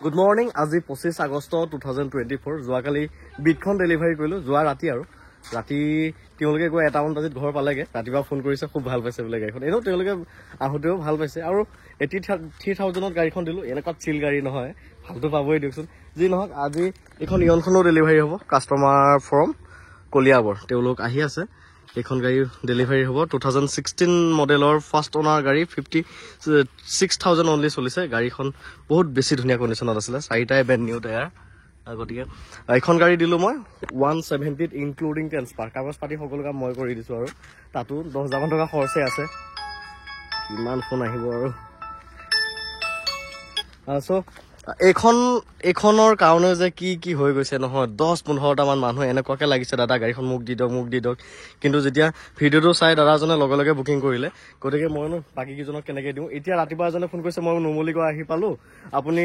Good morning. আজি 25 আগষ্ট 2024 যোৱাকালি বিটখন delivery কৰিলোঁ। যোৱা ৰাতি আৰু ৰাতি তেওঁলোকে গৈ 1মান বজাত ঘৰ পালেগৈ। ৰাতিপুৱা ফোন কৰিছে, খুব ভাল পাইছে বোলে গাড়ীখন। এনেও তেওঁলোকে আহোঁতেও ভাল পাইছে আৰু 83,000ত গাড়ীখন দিলোঁ। এনেকুৱা চিল গাড়ী নহয়, ভালটো পাবই দিয়কচোন। যি নহওক আজি এইখন ইয়নখনো ডেলিভাৰী হ'ব। কাষ্টমাৰ ফ্ৰম কলিয়াবৰ তেওঁলোক আহি আছে। এইখন গাড়ী ডেলিভাৰী হ'ব। 2016 মডেলৰ ফাৰ্ষ্ট অনাৰ গাড়ী, 56,000 অনলি চলিছে। গাড়ীখন বহুত বেছি ধুনীয়া কণ্ডিশ্যনত আছিলে, 4টাই ব্ৰেণ্ড নিউ টায়াৰ। গতিকে এইখন গাড়ী দিলোঁ মই 170 ইনক্লুডিং ট্ৰেন্সফাৰ। কাগজ পাতি সকলো কাম মই কৰি দিছোঁ আৰু তাতো 10,000 টকা খৰচেই আছে। কিমান ফোন আহিব আৰু এইখনৰ কাৰণে যে কি হৈ গৈছে নহয়, 10-15টামান মানুহ এনেকুৱাকৈ লাগিছে দাদা গাড়ীখন মোক দি দিয়ক। কিন্তু যেতিয়া ভিডিঅ'টো চাই দাদাজনে লগে লগে বুকিং কৰিলে, গতিকে মইনো বাকীকেইজনক কেনেকৈ দিওঁ। এতিয়া ৰাতিপুৱা এজনে ফোন কৰিছে, মই নুমলীগড় আহি পালোঁ, আপুনি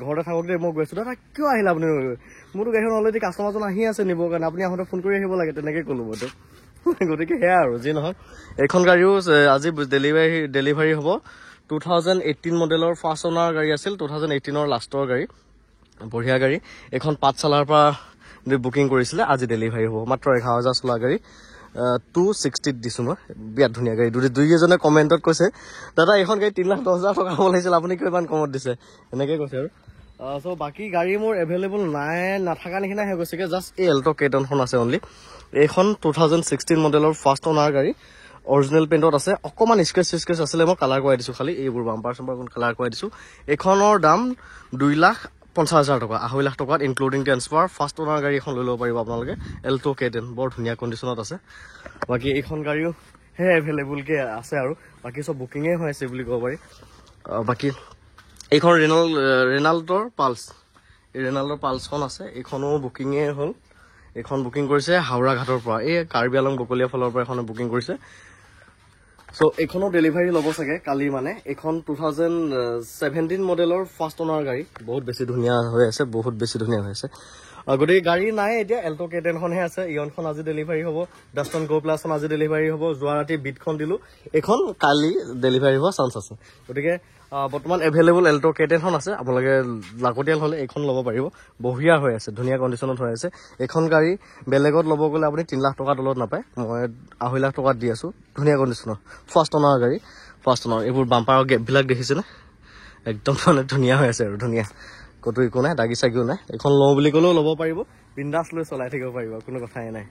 ঘৰতে থাকক দেই, মই গৈছোঁ। দাদা কিয় আহিলে আপুনি? মোৰতো গাড়ীখন অলৰেডি কাষ্টমাৰজন আহি আছে নিবৰ কাৰণে, আপুনি আহোঁতে ফোন কৰি আহিব লাগে, তেনেকৈ ক'লোঁ মইতো। গতিকে সেয়া আৰু যি নহওক এইখন গাড়ীও আজি ডেলিভাৰী হ'ব। 2018 মডেলৰ ফাৰ্ষ্ট অনাৰ গাড়ী আছিল, 2018ৰ লাষ্টৰ গাড়ী, বঢ়িয়া গাড়ী। এইখন পাঠশালাৰ পৰা বুকিং কৰিছিলে, আজি ডেলিভাৰী হ'ব। মাত্ৰ 11,000 চলা গাড়ী, 260 দিছোঁ মই। বিৰাট ধুনীয়া গাড়ী। দুই এজনে কমেণ্টত কৈছে, দাদা এইখন গাড়ী 3,10,000 টকা হ'ব লাগিছিল, আপুনি কিয় ইমান কমত দিছে, এনেকৈ কৈছে আৰু বাকী গাড়ী মোৰ এভেইলেবল নাথাকা নিচিনাই হৈ গৈছেগৈ। জাষ্ট এই এল্ট' কেটনখন আছে অনলি। এইখন 2016 মডেলৰ ফাৰ্ষ্ট অনাৰ গাড়ী, অৰিজিনেল পেইণ্টত আছে। অকণমান স্ক্ৰেচ আছিলে, মই কালাৰ কৰাই দিছোঁ খালি, এইবোৰ বাম্পাৰ চাম্পাৰ কালাৰ কৰাই দিছোঁ। এইখনৰ দাম 2,50,000 টকা, 2.5 লাখ টকাত ইনক্লুডিং ট্ৰেন্সফাৰ। ফাৰ্ষ্ট অনাৰ গাড়ী এখন লৈ ল'ব পাৰিব আপোনালোকে। এল্ট' কেটেন বৰ ধুনীয়া কণ্ডিশ্যনত আছে। বাকী এইখন গাড়ীও সেই এভেইলেবলকৈ আছে আৰু বাকী চব বুকিঙেই হৈ আছে বুলি ক'ব পাৰি। বাকী এইখন ৰেনাল্টৰ পালছ, এই ৰেনাল্টৰ পালছখন আছে, এইখনো বুকিঙেই হ'ল। এইখন বুকিং কৰিছে হাওৰা ঘাটৰ পৰা, এই কাৰ্বি আলং বকলীয়া ফালৰ পৰা এখনে বুকিং কৰিছে। এইখনো ডেলিভাৰী ল'ব চাগে কালি মানে। এইখন 2017 মডেলৰ ফাৰ্ষ্ট অনাৰ গাড়ী, বহুত বেছি ধুনীয়া হৈ আছে। গতিকে গাড়ী নাই এতিয়া, এল্ট' কেটেনখনহে আছে। ইয়নখন আজি ডেলিভাৰী হ'ব। ডাষ্টন গো প্লাছখন আজি ডেলিভাৰী হ'ব। যোৱা ৰাতি বিটখন দিলোঁ, এইখন কালি ডেলিভাৰী হোৱা চান্স আছে। গতিকে বৰ্তমান এভেইলেবল এল্ট' কেটেনখন আছে, আপোনালোকে লাগতিয়াল হ'লে এইখন ল'ব পাৰিব। বঢ়িয়া হৈ আছে, ধুনীয়া কণ্ডিশ্যনত হৈ আছে। এইখন গাড়ী বেলেগত ল'ব গ'লে আপুনি 3 লাখ টকাৰ তলত নাপায়, মই 2.5 লাখ টকাত দি আছোঁ। ধুনীয়া কণ্ডিশ্যনৰ ফাৰ্ষ্ট অনাৰ গাড়ী, ফাৰ্ষ্ট অনাৰ। এইবোৰ বাম্পাৰৰ গেপবিলাক দেখিছেনে, একদম মানে ধুনীয়া হৈ আছে আৰু ধুনীয়া, ক'তো একো নাই, দাগি চাগিও নাই। এইখন লওঁ বুলি ক'লেও ল'ব পাৰিব, বিন্দাছ লৈ চলাই থাকিব পাৰিব, কোনো কথাই নাই।